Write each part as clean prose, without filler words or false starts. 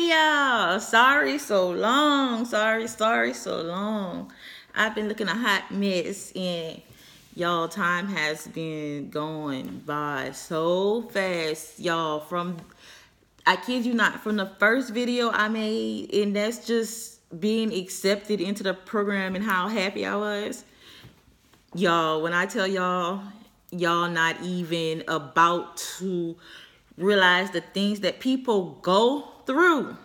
y'all. Sorry so long. Sorry so long. I've been looking a hot mess, and y'all, time has been going by so fast, y'all. I kid you not, from the first video I made, and that's just being accepted into the program and how happy I was. Y'all, when I tell y'all not even about to realize the things that people go through.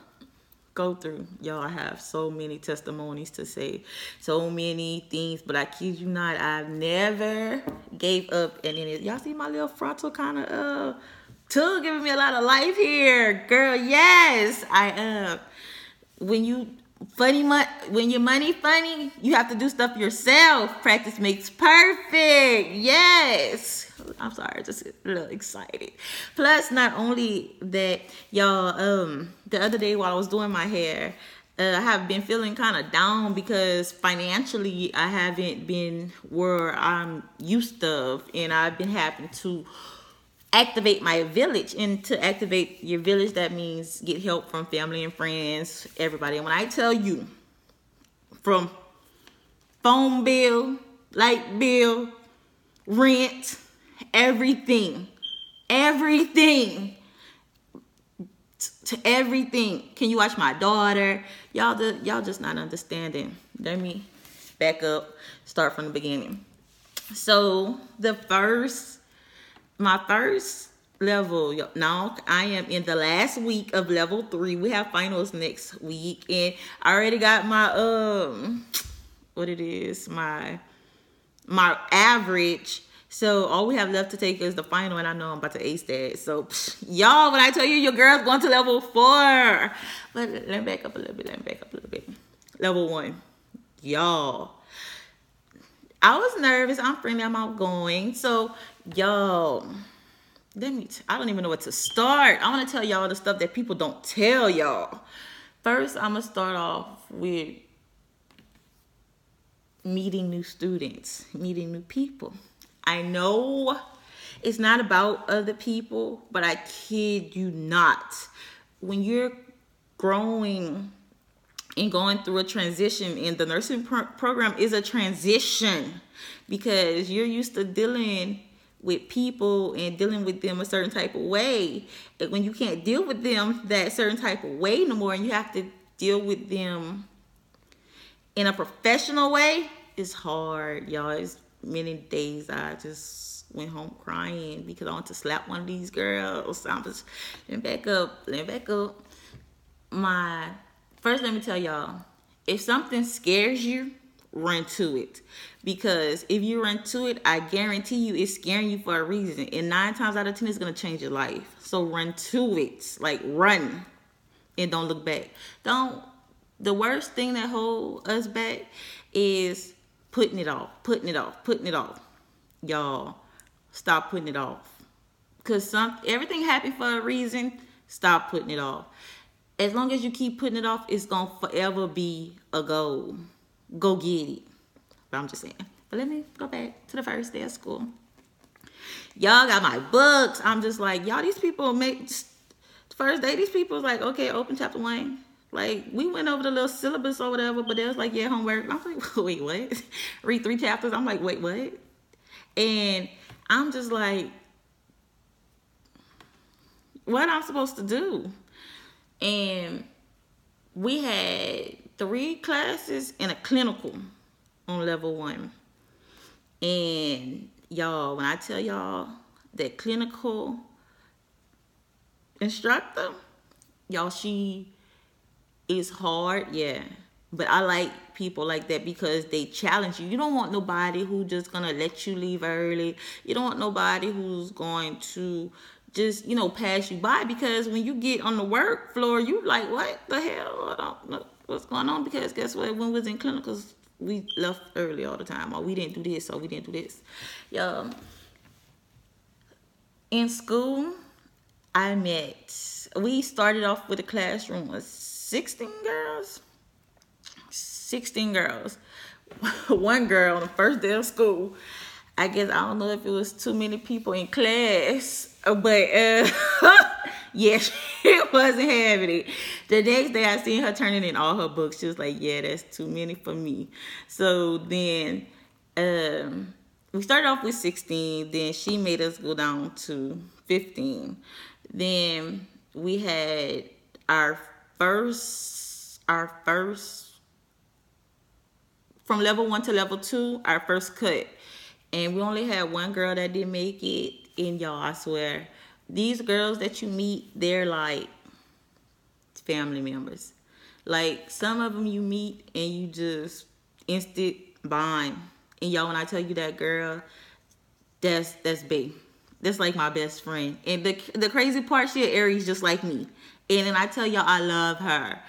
Y'all, I have so many testimonies to say, so many things, but I kid you not, I've never gave up. And then y'all see my little frontal kind of too giving me a lot of life here, girl. Yes, I am. When you're money funny, you have to do stuff yourself. Practice makes perfect. Yes. I'm sorry, just a little excited. Plus, not only that, y'all, the other day while I was doing my hair, I have been feeling kind of down because financially I haven't been where I'm used to, and I've been having to activate my village. And to activate your village, that means get help from family and friends, everybody. And when I tell you, from phone bill, light bill, rent, everything to everything. Can you watch my daughter? Y'all just not understanding. Let me back up, start from the beginning. So my first level, now I am in the last week of level 3. We have finals next week, and I already got my my average. So all we have left to take is the final, and I know I'm about to ace that. So y'all, when I tell you your girl's going to level 4, but let me back up a little bit. Level 1, y'all. I was nervous. I'm friendly. I'm outgoing. So y'all, I don't even know where to start. I want to tell y'all the stuff that people don't tell y'all. First, I'm going to start off with meeting new students, meeting new people. I know it's not about other people, but I kid you not. When you're growing and going through a transition, and the nursing program is a transition because you're used to dealing with people and dealing with them a certain type of way. And when you can't deal with them that certain type of way no more, and you have to deal with them in a professional way, it's hard, y'all. It's many days I just went home crying because I want to slap one of these girls. I'm just, let me back up. First, let me tell y'all, if something scares you, run to it. Because if you run to it, I guarantee you it's scaring you for a reason. And 9 times out of 10, it's going to change your life. So run to it. Like, run. And don't look back. The worst thing that holds us back is putting it off. Y'all, stop putting it off. Because everything happened for a reason. Stop putting it off. As long as you keep putting it off, it's going to forever be a goal. Go get it. But I'm just saying. But let me go back to the first day of school. Y'all got my books. I'm just like, y'all, these people first day, these people was like, okay, open chapter 1. Like, we went over the little syllabus or whatever, but they was like, yeah, homework. I'm like, wait, what? Read 3 chapters. I'm like, wait, what? And I'm just like, what am I supposed to do? And we had 3 classes and a clinical on level 1. And y'all, when I tell y'all that clinical instructor, y'all, she is hard, yeah. But I like people like that because they challenge you. You don't want nobody who just gonna let you leave early. You don't want nobody who's going to just, pass you by, because when you get on the work floor, you like, what the hell? I don't know what's going on, because guess what? When we was in clinicals, we left early all the time, or we didn't do this, or we didn't do this. In school, we started off with a classroom of 16 girls. 16 girls. One girl on the first day of school, I guess I don't know if it was too many people in class, but yeah, she wasn't having it. The next day I seen her turning in all her books. She was like, yeah, that's too many for me. So then we started off with 16. Then she made us go down to 15. Then we had our first from level 1 to level 2, our first cut. And we only had one girl that didn't make it. And y'all, I swear, these girls that you meet, they're like family members. Like, some of them you meet and you just instant bond. And y'all, when I tell you that girl, that's bae. That's like my best friend. And the crazy part, she an Aries just like me. And then I tell y'all I love her.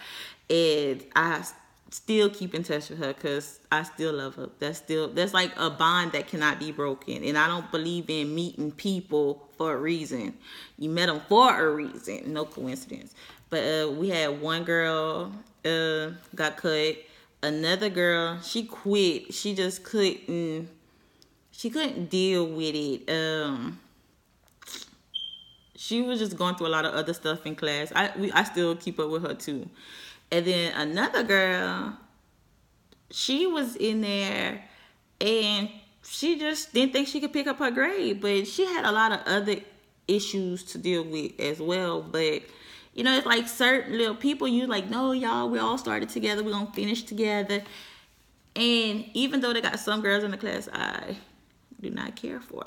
And I still keep in touch with her because I still love her. That's like a bond that cannot be broken. And I don't believe in meeting people for a reason. You met them for a reason, no coincidence. But we had one girl got cut. Another girl, she quit. She just couldn't deal with it. She was just going through a lot of other stuff in class. I still keep up with her too. And then another girl, she was in there and she just didn't think she could pick up her grade. But she had a lot of other issues to deal with as well. But, you know, it's like certain little people, you like, no, y'all, we all started together. We're going to finish together. And even though they got some girls in the class I do not care for,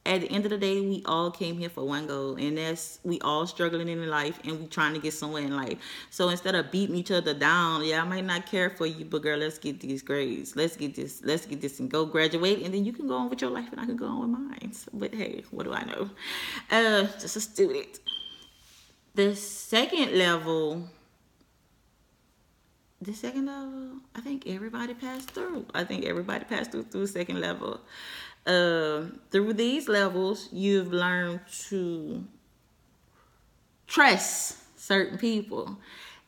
at the end of the day, we all came here for one goal, and that's we all struggling in life, and we trying to get somewhere in life. So instead of beating each other down, yeah, I might not care for you, but girl, let's get these grades. Let's get this and go graduate, and then you can go on with your life, and I can go on with mine. But hey, what do I know? Just a student. The second level, I think everybody passed through. Through the second level. Through these levels, you've learned to trust certain people,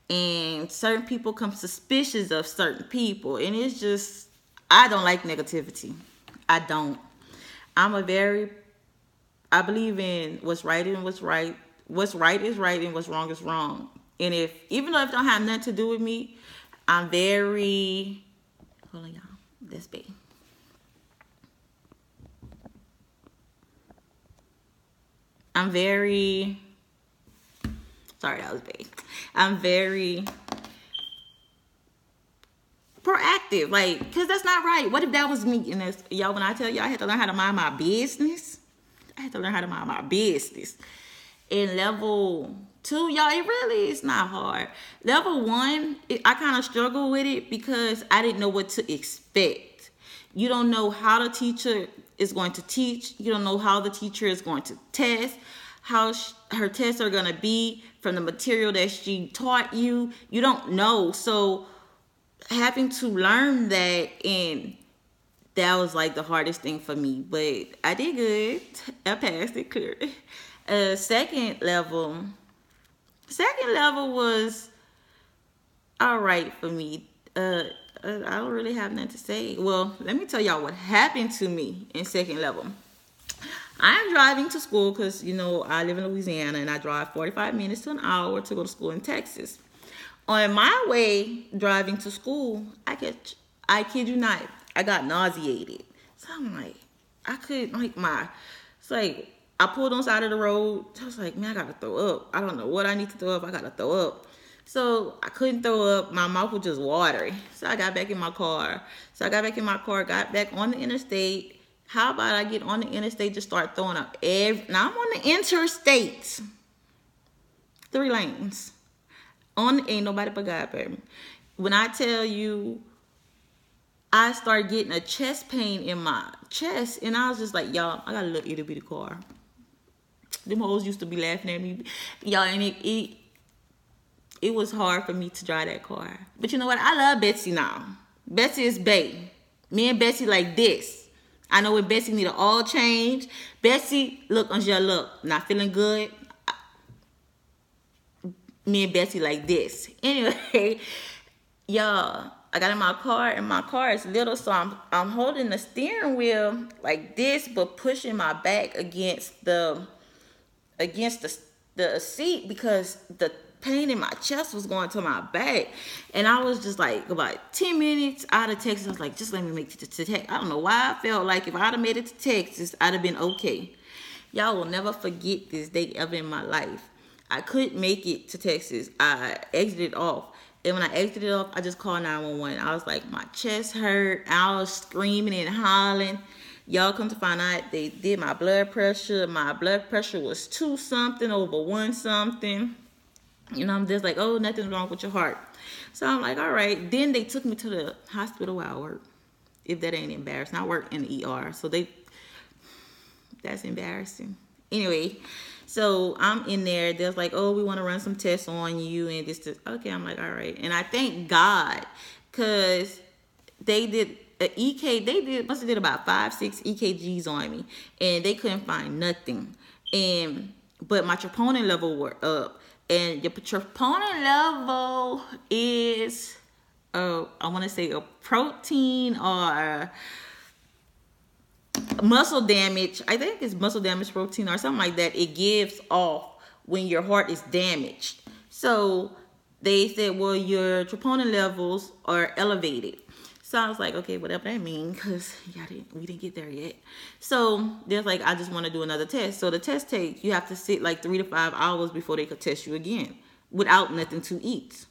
and certain people come suspicious of certain people, and it's just, I don't like negativity. I don't. I believe in what's right and what's right. What's right is right and what's wrong is wrong. And even though it don't have nothing to do with me, I'm very, hold on y'all, this big. I'm very proactive, like, because that's not right. What if that was me? And y'all, when I tell y'all I had to learn how to mind my business, In level 2, y'all, it really is not hard. Level 1, I kind of struggle with it because I didn't know what to expect. You don't know how the teacher is going to teach. You don't know how the teacher is going to test, how her tests are going to be from the material that she taught you. You don't know. So having to learn that, and that was like the hardest thing for me. But I did good. I passed it, cleared it. Second level was all right for me. I don't really have nothing to say. Well, let me tell y'all what happened to me in second level. I'm driving to school because, you know, I live in Louisiana and I drive 45 minutes to an hour to go to school in Texas. On my way driving to school, I kid you not, I got nauseated. So I'm like, it's like, I pulled on the side of the road. I was like, man, I gotta throw up. I don't know what I need to throw up. I gotta throw up. So I couldn't throw up. My mouth was just watery. So I got back in my car. Got back on the interstate. How about I get on the interstate, just start throwing up? Now I'm on the interstate. 3 lanes. Ain't nobody but God, baby. When I tell you, I started getting a chest pain in my chest. And I was just like, y'all, I got a little itty bitty car. Them hoes used to be laughing at me. Y'all, and it was hard for me to drive that car. But you know what? I love Betsy now. Betsy is bae. Me and Betsy like this. I know when Betsy need an oil change. Betsy, look, Angela, look, not feeling good. Me and Betsy like this. Anyway, y'all, I got in my car, and my car is little, so I'm holding the steering wheel like this, but pushing my back against the seat because the pain in my chest was going to my back. And I was just like about 10 minutes out of Texas. I was like, just let me make it to Texas. I don't know why I felt like if I'd have made it to Texas, I'd have been okay. Y'all will never forget this day ever in my life. I couldn't make it to Texas. I exited off. And when I exited off, I just called 911. I was like, my chest hurt. I was screaming and hollering. Y'all come to find out they did my blood pressure. My blood pressure was 2 something over 1 something. You know, I'm just like, oh, nothing's wrong with your heart. So I'm like, all right. Then they took me to the hospital where I work. If that ain't embarrassing. I work in the ER. So that's embarrassing. Anyway, so I'm in there. They're like, oh, we want to run some tests on you. And this. Okay, I'm like, all right. And I thank God because they did must have did about 5-6 EKGs on me. And they couldn't find nothing. But my troponin level were up. And your troponin level is, I want to say a protein or muscle damage. I think it's muscle damage protein or something like that. It gives off when your heart is damaged. So they said, well, your troponin levels are elevated. So I was like, okay, whatever that means, because we didn't get there yet. So they're like, I just want to do another test. So the test takes, you have to sit like 3 to 5 hours before they could test you again without nothing to eat.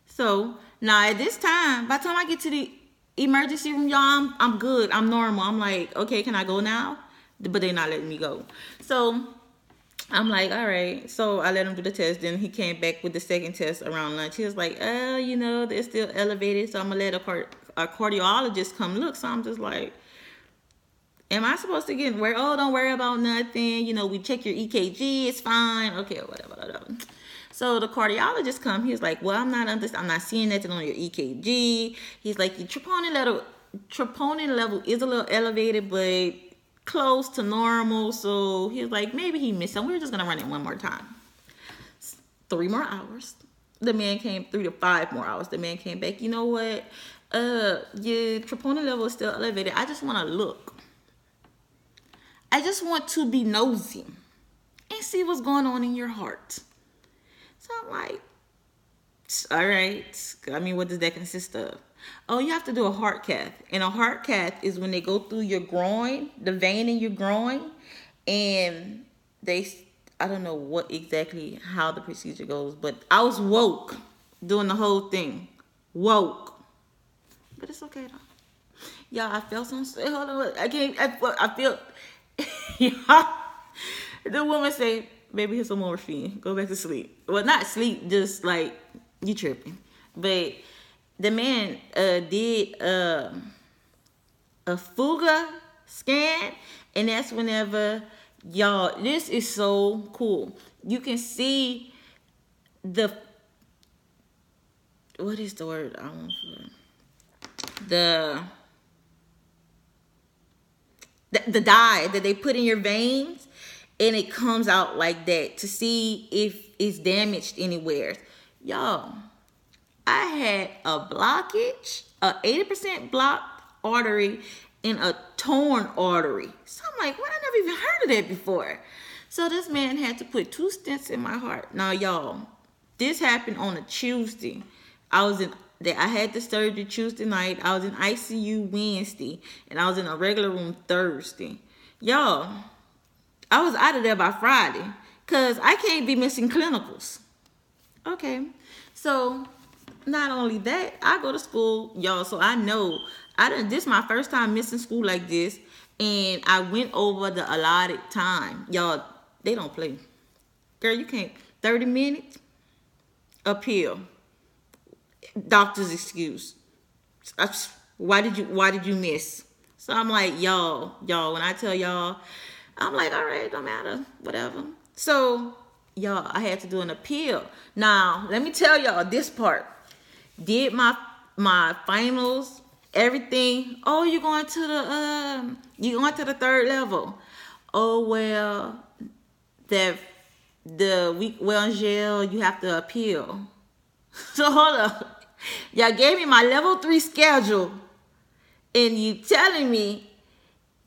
So now at this time, by the time I get to the emergency room, y'all, I'm good. I'm normal. I'm like, okay, can I go now? But they're not letting me go. So I'm like, all right. So I let him do the test. Then he came back with the second test around lunch. He was like, you know, they're still elevated. So I'm going to let a cardiologist come look. So I'm just like, am I supposed to get where? Oh, don't worry about nothing. You know, we check your EKG. It's fine. Okay, whatever. So the cardiologist come. He was like, well, I'm not seeing nothing on your EKG. He's like, your troponin level is a little elevated, but close to normal. So he was like, maybe he missed something. We were just gonna run it one more time. 3 more hours. The man came 3 to 5 more hours. The man came back. You know what? Your troponin level is still elevated. I just want to look. I just want to be nosy and see what's going on in your heart. So I'm like, all right. I mean, what does that consist of? Oh, you have to do a heart cath. And a heart cath is when they go through your groin, the vein in your groin, and I don't know how the procedure goes, but I was woke doing the whole thing. Woke. But it's okay though. Y'all, I felt something. Hold on. I feel. Y'all, the woman say, baby, here's some morphine. Go back to sleep. Well, not sleep, just like you tripping. But the man did a Fuga scan, and that's whenever, y'all, this is so cool. You can see what is the word I want for the dye that they put in your veins, and it comes out like that to see if it's damaged anywhere. Y'all, I had a blockage, a 80% blocked artery, and a torn artery. So I'm like, what? I never even heard of that before. So this man had to put 2 stents in my heart. Now, y'all, this happened on a Tuesday. I had the surgery Tuesday night. I was in ICU Wednesday, and I was in a regular room Thursday. Y'all, I was out of there by Friday because I can't be missing clinicals. Okay, so not only that, I go to school, y'all, so I know this is my first time missing school like this, and I went over the allotted time. Y'all, they don't play. Girl, you can't. 30 minutes, appeal. Doctor's excuse. Why did you miss? So I'm like, y'all, when I tell y'all, I'm like, all right, don't matter, whatever. So, y'all, I had to do an appeal. Now, let me tell y'all this part. Did my finals, everything. Oh, you're going to the 3rd level. Oh, well, the week well in jail, you have to appeal. So hold up. Y'all gave me my level 3 schedule, and you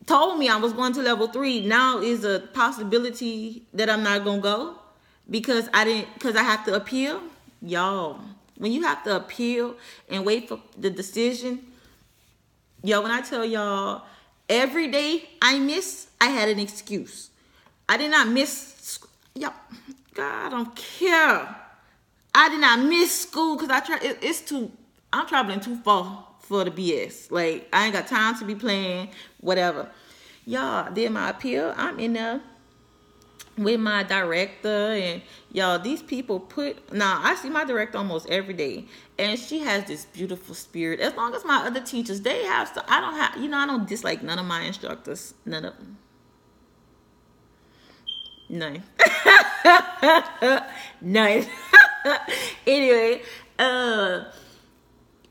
told me I was going to level 3. Now is a possibility that I'm not gonna go because I have to appeal. Y'all, when you have to appeal and wait for the decision, yo, when I tell y'all, every day I had an excuse. I did not miss, yo, God, I don't care. I did not miss school because I'm traveling too far for the BS. Like, I ain't got time to be playing, whatever. Y'all, did my appeal. I'm in there with my director, and y'all, these people I see my director almost every day, and she has this beautiful spirit. As long as my other teachers, they have stuff. I don't dislike none of my instructors. None of them. None. None. Anyway, I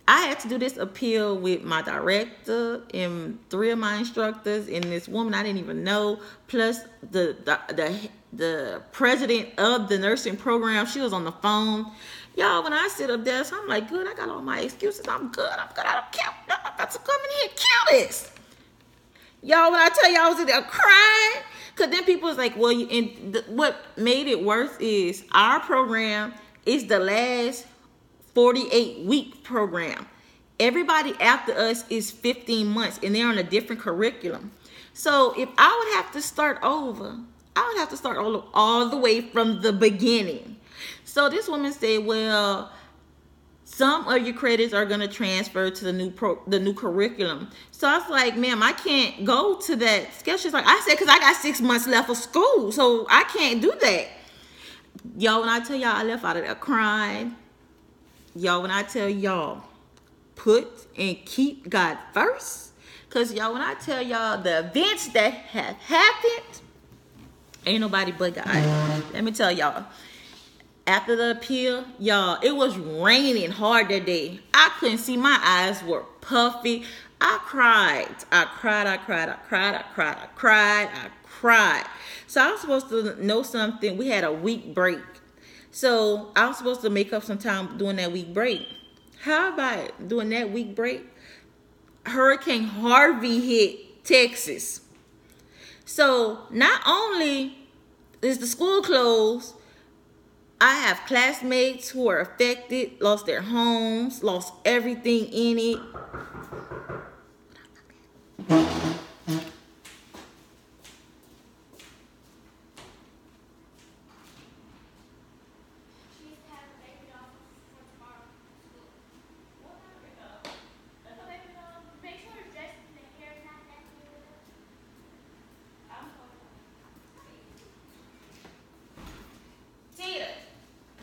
had to do this appeal with my director and 3 of my instructors and this woman I didn't even know, plus the president of the nursing program. She was on the phone. Y'all, when I sit up there, so I'm like, good, I got all my excuses. I'm good. I don't care. I'm about to come in here and kill this. Y'all, when I tell y'all I was in there crying, because then people was like, well, what made it worse is our program is the last 48-week program. Everybody after us is 15 months, and they're on a different curriculum. So if I would have to start over, I would have to start all the way from the beginning. So this woman said, well, some of your credits are going to transfer to the new curriculum. So I was like, ma'am, I can't go to that schedule. She's like, I said, because I got 6 months left of school, so I can't do that. Y'all, when I tell y'all I left out of there crying, y'all, when I tell y'all, put and keep God first. Because y'all, when I tell y'all the events that have happened, ain't nobody but God. Let me tell y'all. After the appeal, y'all, it was raining hard that day. I couldn't see. My eyes were puffy. I cried. I cried. So I was supposed to know something. We had a week break. So I was supposed to make up some time during that week break. How about during that week break, Hurricane Harvey hit Texas. So not only is the school closed, I have classmates who are affected, lost their homes, lost everything in it.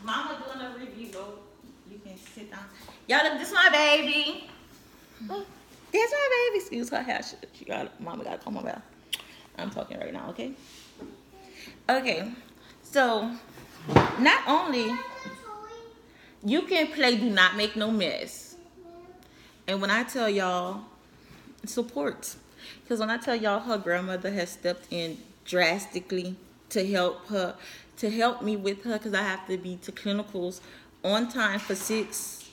Mama doing a review, though. You can sit down. Y'all, look, this is my baby. That's my baby. Excuse her hair. Mama got to come over. I'm talking right now, okay? Okay. So, not only you can play Do Not Make No Mess. And when I tell y'all, support. Because when I tell y'all her grandmother has stepped in drastically to help me with her, because I have to be to clinicals on time for 6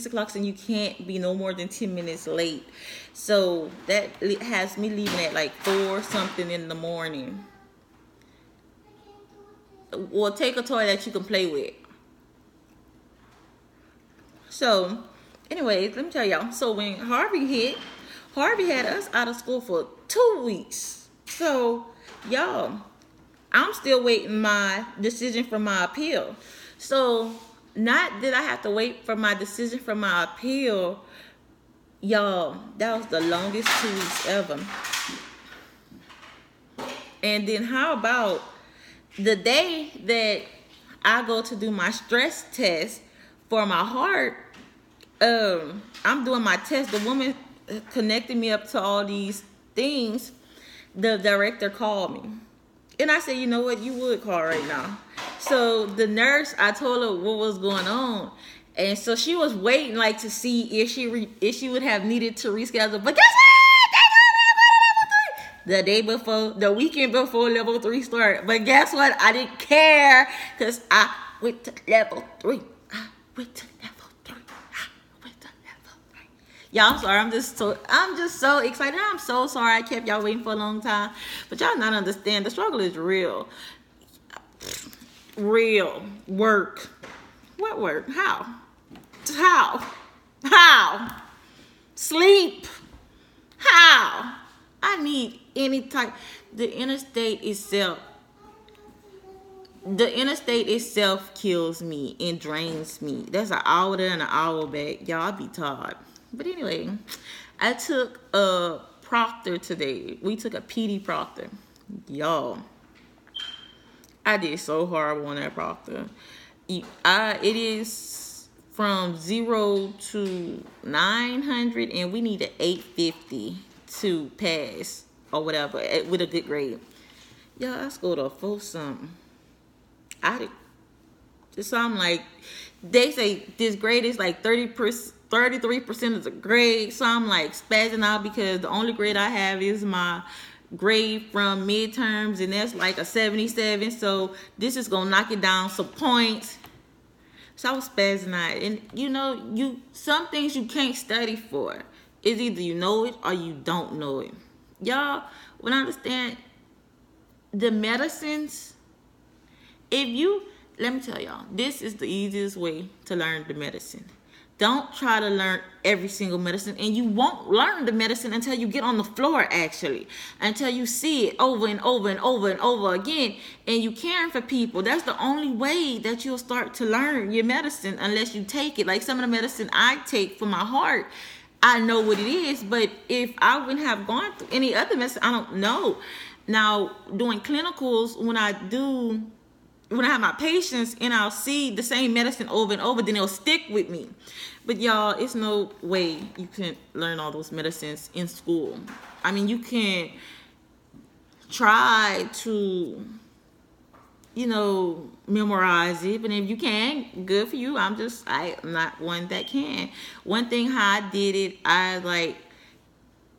o'clock, and you can't be no more than 10 minutes late. So that has me leaving at like 4 something in the morning. Well, take a toy that you can play with. So anyways, let me tell y'all. So when Harvey hit, Harvey had us out of school for 2 weeks. So y'all, I'm still waiting my decision from my appeal. So not that I have to wait for my decision from my appeal, y'all, that was the longest 2 weeks ever. And then how about the day that I go to do my stress test for my heart, I'm doing my test. The woman connected me up to all these things. The director called me. And I said, you know what? You would call right now. So the nurse, I told her what was going on. And so she was waiting like to see if she would have needed to reschedule. But guess what? The day before, the weekend before level 3 started. But guess what? I didn't care because I went to level 3. I went to level 3. I Y'all, sorry. I'm just so excited. I'm so sorry I kept y'all waiting for a long time. But y'all not understand. The struggle is real. Real work. What work? How? How? How? Sleep. How? I need any type. The interstate itself kills me and drains me. That's an hour there and an hour back. Y'all, I be tired. But anyway, I took a proctor today. We took a PD proctor. Y'all, I did so horrible on that proctor. It is from 0 to 900, and we need an 850 to pass or whatever with a good grade. Y'all, I scored a 4 something. So I'm like, they say this grade is like 33% of the grade. So I'm like spazzing out because the only grade I have is my grade from midterms, and that's like a 77. So this is gonna knock it down some points. So I was spazzing out, and you know, some things you can't study for. It's either you know it or you don't know it. Y'all, when I understand the medicines, let me tell y'all, this is the easiest way to learn the medicine. Don't try to learn every single medicine, and you won't learn the medicine until you get on the floor, actually, until you see it over and over and over and over again, and you caring for people. That's the only way that you'll start to learn your medicine, unless you take it. Like some of the medicine I take for my heart, I know what it is, but if I wouldn't have gone through any other medicine, I don't know. Now, doing clinicals, when I have my patients and I'll see the same medicine over and over, then it'll stick with me. But y'all, it's no way you can learn all those medicines in school. I mean, you can try to, memorize it, but if you can, good for you. I'm not one that can. One thing how I did it, I like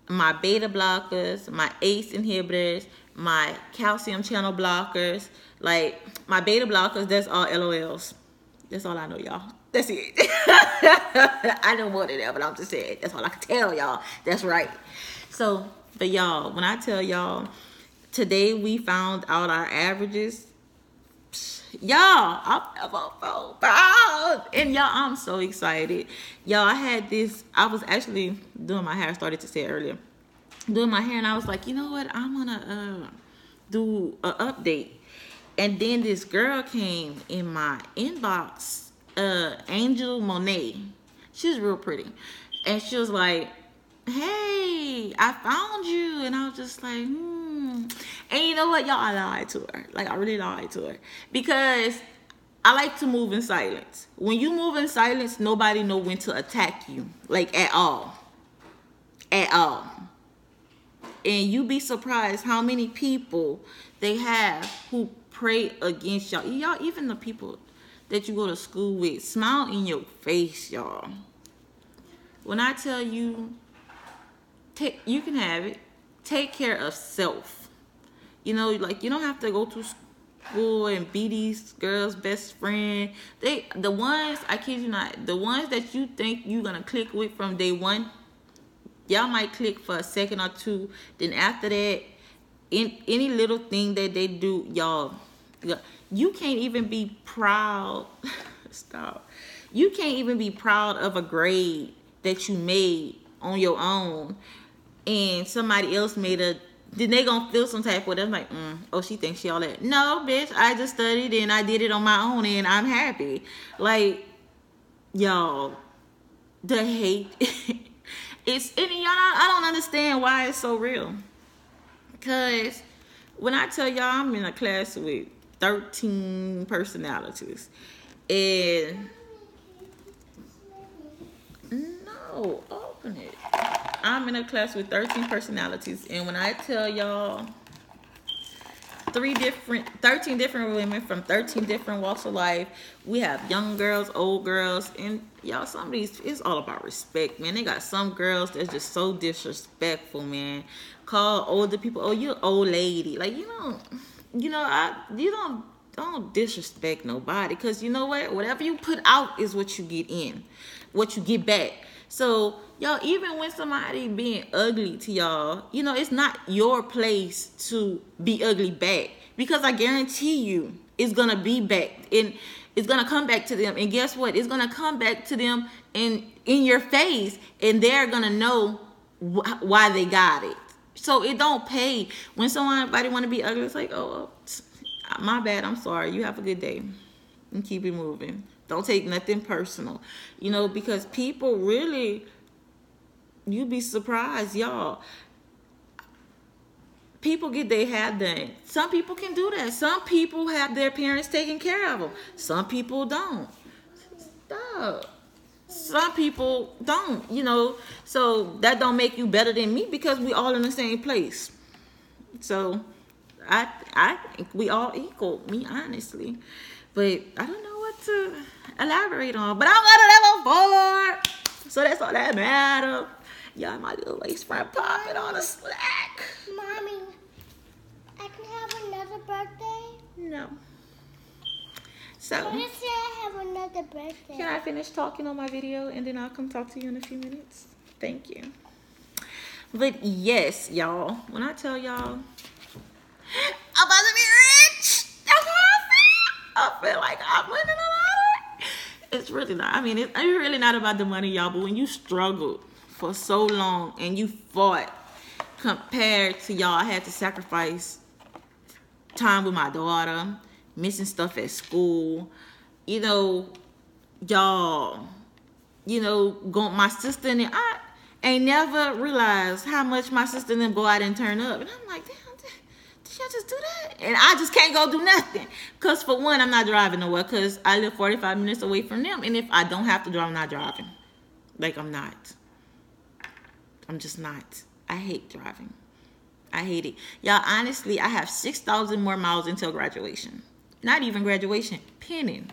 my beta blockers, my ACE inhibitors, my calcium channel blockers. Like my beta blockers, that's all LOLs. That's all I know, y'all. That's it. I know more than that, but I'm just saying. That's all I can tell y'all. That's right. So, but y'all, when I tell y'all, today we found out our averages. Y'all, I'm so proud. And y'all, I'm so excited. Y'all, I was actually doing my hair. I started to say it earlier. Doing my hair, and I was like, you know what? I'm going to do an update. And then this girl came in my inbox, Angel Monet. She's real pretty. And she was like, hey, I found you. And I was just like, And you know what, y'all, I lied to her. Like, I really lied to her. Because I like to move in silence. When you move in silence, nobody know when to attack you. Like, at all. At all. And you be surprised how many people they have who pray against y'all. Y'all, even the people that you go to school with, smile in your face, y'all. When I tell you, you can have it. Take care of self. Like, you don't have to go to school and be these girls' best friend. The ones, I kid you not, the ones that you think you're going to click with from day one, y'all might click for a second or two. Then after that, in any little thing that they do, y'all, you can't even be proud. Stop. You can't even be proud of a grade that you made on your own, and somebody else made then they gonna feel some type of way. They're like, oh, she thinks she all that. No, bitch, I just studied and I did it on my own and I'm happy. Like, y'all, the hate. And y'all, I don't understand why it's so real. Because when I tell y'all, I'm in a class with 13 personalities. And no, open it. I'm in a class with 13 personalities. And when I tell y'all 13 different women from 13 different walks of life. We have young girls, old girls, and y'all, some of these, it's all about respect, man. They got some girls that's just so disrespectful, man. Call older people, oh, you're old lady. Like, you don't don't disrespect nobody, because you know what? Whatever you put out is what you get in, what you get back. So y'all, even when somebody being ugly to y'all, you know, it's not your place to be ugly back, because I guarantee you it's gonna be back, and it's gonna come back to them. And guess what? It's gonna come back to them in your face, and they're gonna know why they got it. So it don't pay when somebody want to be ugly. It's like, oh, my bad, I'm sorry, you have a good day, and keep it moving. Don't take nothing personal, you know, because people really, you'd be surprised, y'all. People get their hair done. Some people can do that. Some people have their parents taking care of them. Some people don't. Stop. Some people don't, you know. So that don't make you better than me, because we all in the same place. So I think we all equal, me honestly. But I don't know what to elaborate on. But I'm at a level 4. So that's all that matters. Y'all, my little lace front popping on a slack. Mommy, I can have another birthday? No. So Can you say I have another birthday? can I finish talking on my video, and then I'll come talk to you in a few minutes? Thank you. But yes, y'all, when I tell y'all I'm about to be rich, that's how I feel like I'm winning a lottery. It's really not. I mean, it's really not about the money, y'all. But when you struggled for so long and you fought, compared to y'all, I had to sacrifice time with my daughter, missing stuff at school, you know, y'all, you know, my sister and I ain't never realized how much my sister and them go out and turn up. And I'm like, damn, did y'all just do that? And I just can't go do nothing. Because for one, I'm not driving nowhere, because I live 45 minutes away from them. And if I don't have to drive, I'm not driving. Like, I'm not. I'm just not. I hate driving. I hate it. Y'all, honestly, I have 6,000 more miles until graduation. Not even graduation. Penning.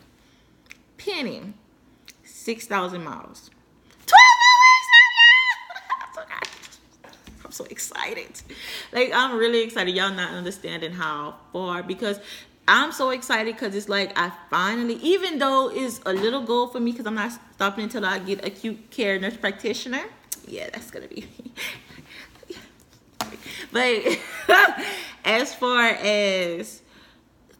6,000 miles. 12 more weeks! I'm so excited. Like, I'm really excited. Y'all not understanding how far. Because I'm so excited, because it's like I finally, even though it's a little goal for me, because I'm not stopping until I get acute care nurse practitioner. Yeah, that's going to be But as far as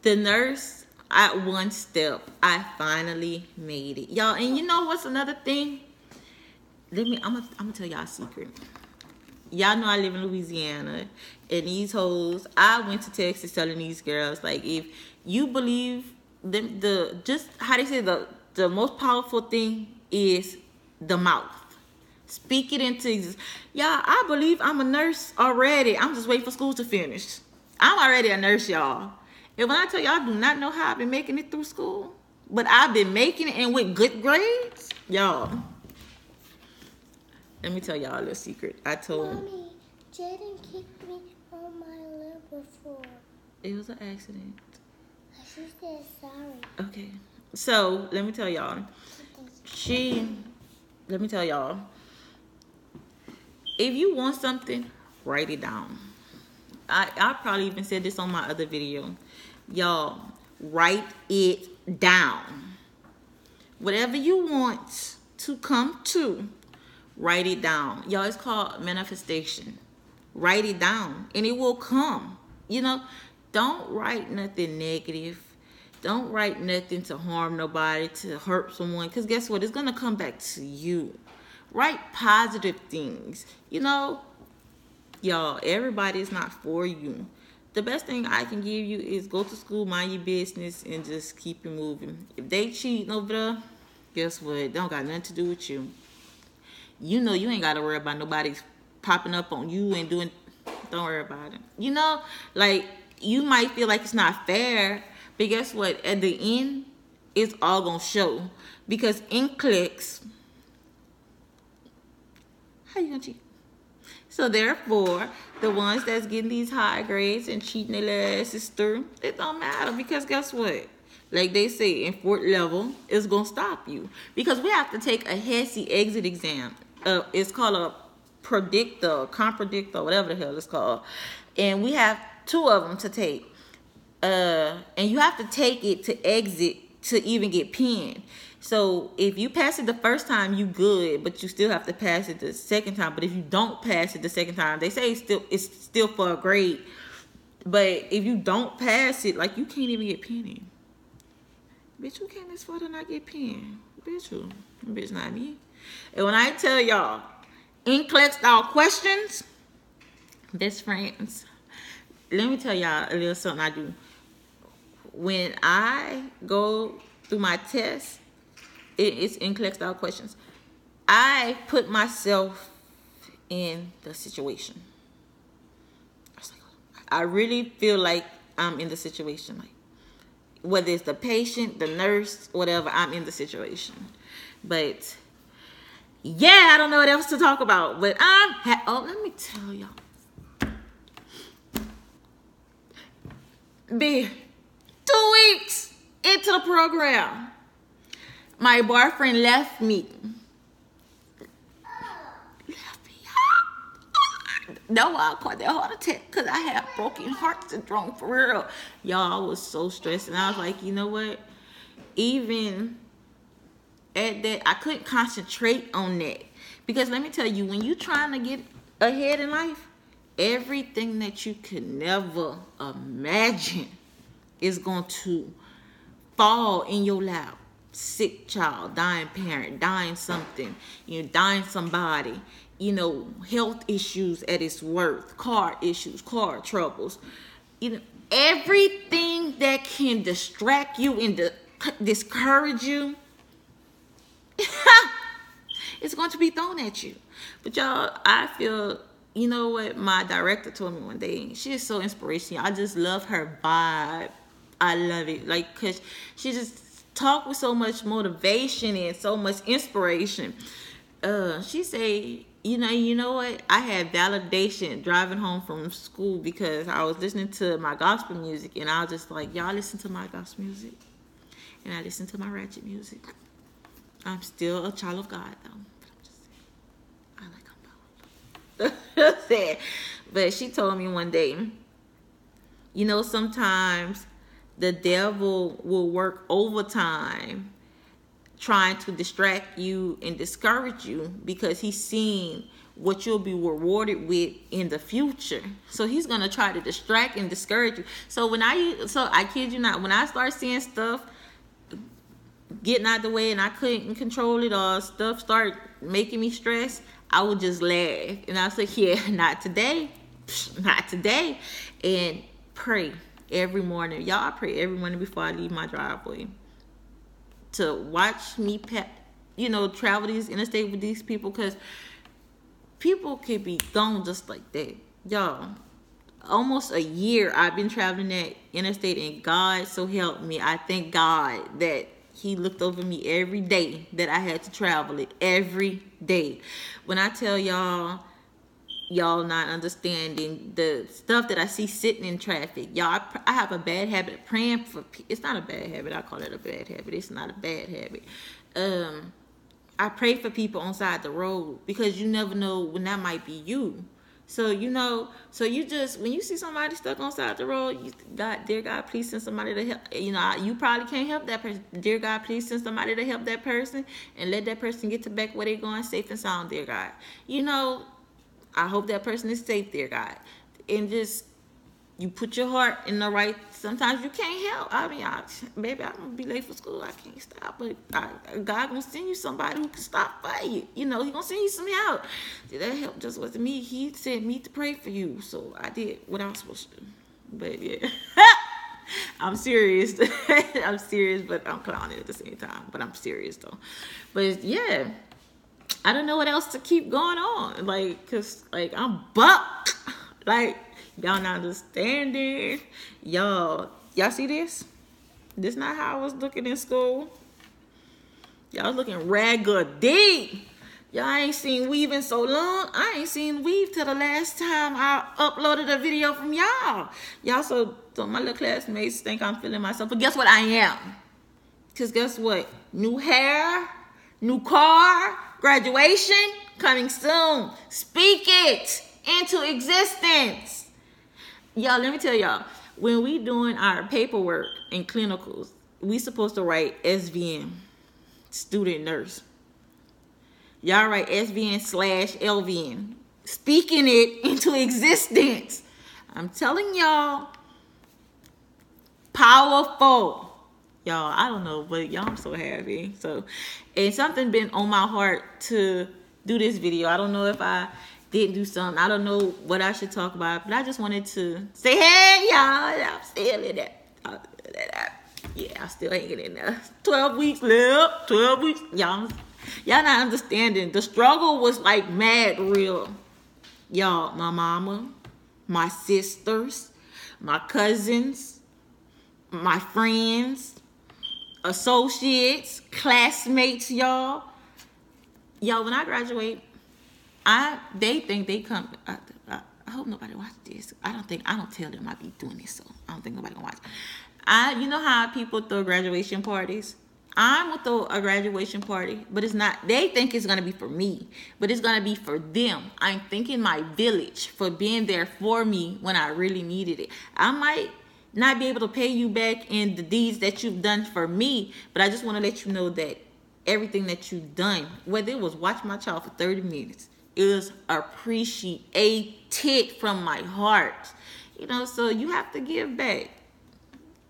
the nurse, at one step, I finally made it, y'all. And you know what's another thing? I'm gonna tell y'all a secret. Y'all know I live in Louisiana, and these hoes, I went to Texas telling these girls, like, if you believe them, just how they say, the most powerful thing is the mouth. Speak it into existence. Y'all, I believe I'm a nurse already. I'm just waiting for school to finish. I'm already a nurse, y'all. And when I tell y'all, I do not know how I've been making it through school, but I've been making it, and with good grades, y'all. Let me tell y'all a little secret. I told Mommy, Jaden kicked me on my lip before. It was an accident. She said sorry. Okay. So, let me tell y'all. Let me tell y'all. If you want something, write it down. I probably even said this on my other video. Y'all, write it down. Whatever you want to come to, write it down. Y'all, it's called manifestation. Write it down, and it will come. You know, don't write nothing negative. Don't write nothing to harm nobody, to hurt someone, because guess what? It's going to come back to you. Write positive things. You know, y'all, everybody is not for you. The best thing I can give you is go to school, mind your business, and just keep it moving. If they cheating over there, guess what? They don't got nothing to do with you. You know you ain't got to worry about nobody popping up on you and doing. Don't worry about it. You know, like, you might feel like it's not fair, but guess what? At the end, it's all going to show. Because NCLEX, how you going to cheat? So therefore, the ones that's getting these high grades and cheating their asses through, it don't matter, because guess what? Like they say, in fourth level, it's going to stop you. Because we have to take a HESI exit exam. It's called a predictor, compredictor, whatever the hell it's called. And we have 2 of them to take. And you have to take it to exit to even get pinned. So if you pass it the first time, you good, but you still have to pass it the second time. But if you don't pass it the second time, they say it's still for a grade. But if you don't pass it, like, you can't even get pinned. Bitch, who came this far to not get pinned? Bitch, who? Bitch, not me. And when I tell y'all, NCLEX style questions, best friends. Let me tell y'all a little something I do. When I go through my test, it's NCLEX style questions. I put myself in the situation. I really feel like I'm in the situation. Like, whether it's the patient, the nurse, whatever, I'm in the situation. But yeah, I don't know what else to talk about. But let me tell y'all. Be 2 weeks into the program, my boyfriend left me. No, I caught that heart attack because I had broken heart syndrome, for real. Y'all, I was so stressed. And I was like, you know what? Even at that, I couldn't concentrate on that. Because let me tell you, when you're trying to get ahead in life, everything that you could never imagine is going to fall in your lap. Sick child, dying parent, dying something, dying somebody, health issues at its worst, car issues, car troubles, everything that can distract you and discourage you, it's going to be thrown at you. But y'all, I feel, you know what my director told me one day? She is so inspirational. I just love her vibe. I love it. Like, because she just talk with so much motivation and so much inspiration. She say, you know what? I had validation driving home from school because I was listening to my gospel music, and I was just like, y'all listen to my gospel music, and I listen to my ratchet music. I'm still a child of God, though. But I'm just saying, I like them both. But she told me one day, sometimes the devil will work overtime trying to distract you and discourage you because he's seen what you'll be rewarded with in the future. So he's going to try to distract and discourage you. So I kid you not, when I start seeing stuff getting out the way and I couldn't control it, or stuff start making me stress, I would just laugh. And I was like, yeah, not today. Not today. And pray every morning. Y'all, I pray every morning before I leave my driveway to watch me travel these interstate with these people, because people could be gone just like that. Y'all, almost a year I've been traveling that interstate, and God so helped me. I thank God that he looked over me every day that I had to travel it, every day. When I tell y'all not understanding the stuff that I see sitting in traffic. Y'all, I have a bad habit of praying for people. It's not a bad habit. I call it a bad habit. It's not a bad habit. I pray for people on side the road because you never know when that might be you. So, you just, when you see somebody stuck on side the road, dear God, please send somebody to help. You probably can't help that person. Dear God, please send somebody to help that person and let that person get to back where they're going safe and sound, dear God. I hope that person is safe, dear God. And just, you put your heart in the right, sometimes you can't help. I mean, maybe I'm going to be late for school. I can't stop. But God going to send you somebody who can stop by you. He going to send you some help. See, that help just wasn't me. He sent me to pray for you. So I did what I was supposed to do. But yeah. I'm serious. I'm serious, but I'm clowning at the same time. But I'm serious, though. But yeah. I don't know what else to keep going on. Cause I'm bucked. Y'all not understanding. Y'all see this? This not how I was looking in school. Y'all was looking raggedy. Y'all ain't seen weave in so long. I ain't seen weave till the last time I uploaded a video from y'all. Y'all, so my little classmates think I'm feeling myself. But guess what? I am. Because guess what? New hair, new car, graduation coming soon. Speak it into existence. Y'all, let me tell y'all. when we doing our paperwork and clinicals, we supposed to write SVN, student nurse. Y'all write SVN/LVN, speaking it into existence. I'm telling y'all, powerful. Y'all, I don't know, but y'all, I'm so happy. So, and something been on my heart to do this video. I don't know if I didn't do something. I don't know what I should talk about, but I just wanted to say, hey, y'all, I'm still in there. Yeah, I'm still hanging in there. 12 weeks left. 12 weeks. Y'all not understanding. The struggle was like mad real. Y'all, my mama, my sisters, my cousins, my friends, associates, classmates, y'all. Y'all, when I graduate, they think they come. I hope nobody watch this. I don't tell them I be doing this, so I don't think nobody gonna watch. You know how people throw graduation parties? I'm gonna throw a graduation party, but it's not. They think it's gonna be for me, but it's gonna be for them. I'm thanking my village for being there for me when I really needed it. I might not be able to pay you back in the deeds that you've done for me, but I just want to let you know that everything that you've done, whether it was watch my child for 30 minutes, is appreciated from my heart. You know, so you have to give back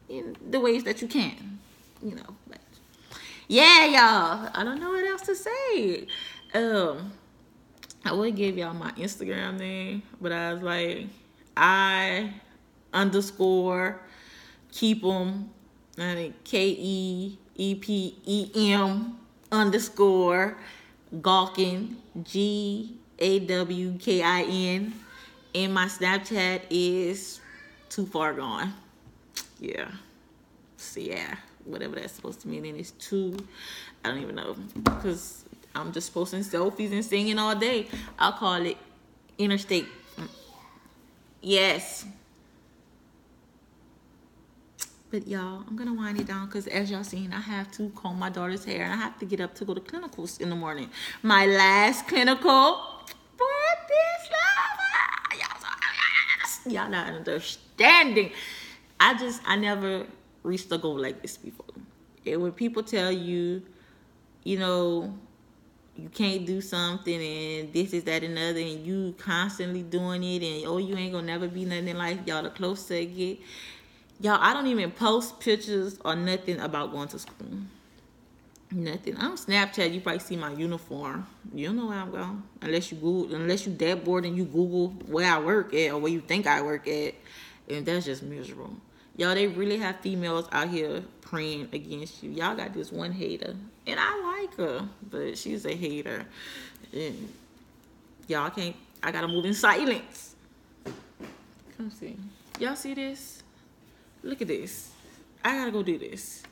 in the ways that you can. You know, but yeah, y'all. I don't know what else to say. I would give y'all my Instagram name, but I was like, _keep them. I think KEEPEM _ Gawkin, GAWKIN, and my Snapchat is Too Far Gone. Yeah. So yeah, whatever that's supposed to mean. And it's too, I don't even know, because I'm just posting selfies and singing all day. I'll call it Interstate. Yes. But y'all, I'm gonna wind it down because as y'all seen, I have to comb my daughter's hair and I have to get up to go to clinicals in the morning. My last clinical for this y'all not understanding. I never reached a goal like this before. When people tell you, you know, you can't do something and this is that and other, and you constantly doing it, and oh, you ain't gonna never be nothing in life. Y'all, the closer I get. Y'all, I don't even post pictures or nothing about going to school. Nothing. I'm Snapchat. You probably see my uniform. You don't know where I'm going. Unless you that bored and you Google where I work at or where you think I work at. And that's just miserable. Y'all, they really have females out here praying against you. Y'all got this one hater. And I like her. But she's a hater. And y'all I gotta move in silence. Come see. Y'all see this? Look at this. I gotta go do this.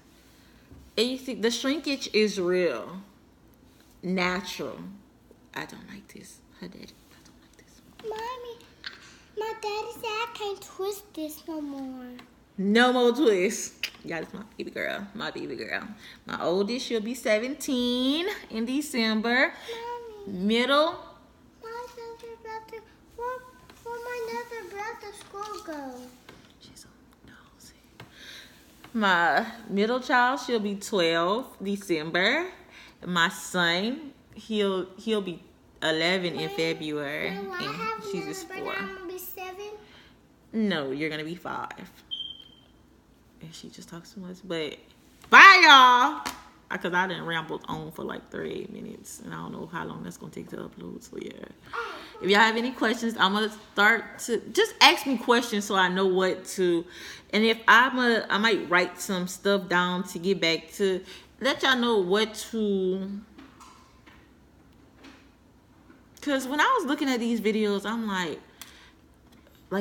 And you see, the shrinkage is real. Natural. I don't like this. Her daddy, I don't like this. Mommy, my daddy said I can't twist this no more. No more twists. Y'all, it's my baby girl. My baby girl. My oldest, she'll be 17 in December. Mommy. Middle. Where my other brother school go? My middle child, she'll be 12 December. My son, he'll be 11 in February, and she's just 4. I'm gonna be 7. No, you're gonna be 5. And she just talks too much. But bye, y'all. Because I done rambled on for like 38 minutes, and I don't know how long that's gonna take to upload. So yeah. If y'all have any questions, I'm gonna start to just ask me questions so I know what to. And if I might write some stuff down to get back to let y'all know what to. Cause when I was looking at these videos, I'm like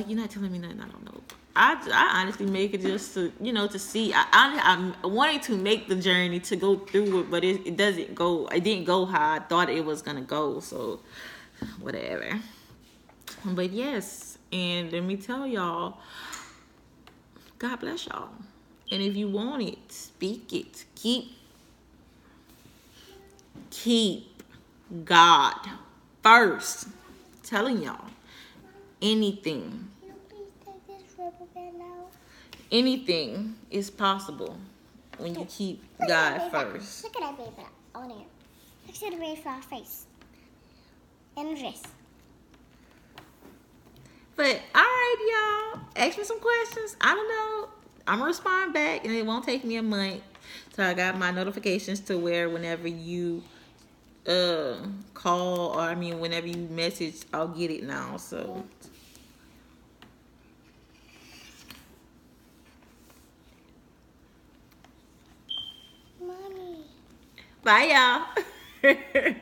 you're not telling me nothing I don't know. I honestly make it just to, you know, to see. I'm wanting to make the journey to go through it, but it didn't go how I thought it was gonna go. So whatever. But yes, and let me tell y'all, God bless y'all. And if you want it, speak it. Keep God first. I'm telling y'all, anything. Can you please take this rubber band out? anything is possible when you keep God first. Look at that baby on there. Look at the red flower face. And dress. But all right, y'all. Ask me some questions. I don't know. I'm gonna respond back, and it won't take me a month. So I got my notifications to where whenever you call, or whenever you message, I'll get it now. So Mommy. bye, y'all.